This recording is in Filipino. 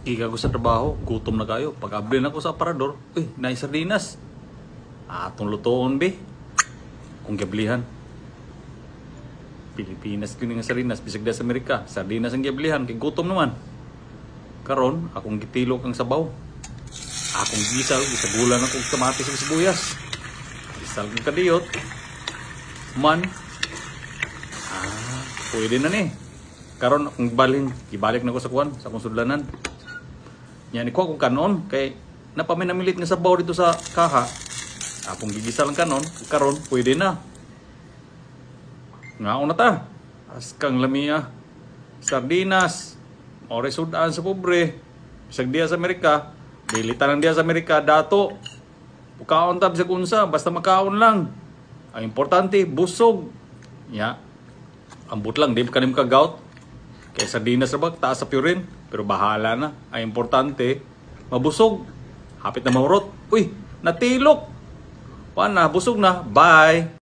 Ika ko sa trabaho, gutom na kayo. Pag-ablin ako sa aparador, uy, naay sardinas. Atong lutoon, be. Kung gablihan. Pilipinas ko nga sardinas, bisag sa Amerika. Sardinas ang gablihan, kay gutom naman. Karon, akong gitilo kang sabaw. Akong gisal, gisagulan akong kamatis sa sibuyas. Gisal kong kadiyot. Man. Pwede na ni. Karon, akong ibalik na ko sa kuwan, sa akong sudlanan. Yan, ikuha kong kanon, kay napaminamilit nga sabaw dito sa kaha. Akong gigisal ang kanon, karon, pwede na. Ngaon na ta. Askang lamia. Sardinas. Ore sudan sa pobre. Bisag diya sa Amerika. Bilitan lang diya sa Amerika. Dato. Pukaon ta bisag unsa. Basta makaon lang. Ang importante, busog. Ya. Ambot lang. Di ka nim ka-gout. Kaya sardinas na ba? Taas sa purin. Pero bahala na. Ang importante, mabusog. Hapit na mahurot. Uy, natilok. Paano na? Busog na. Bye.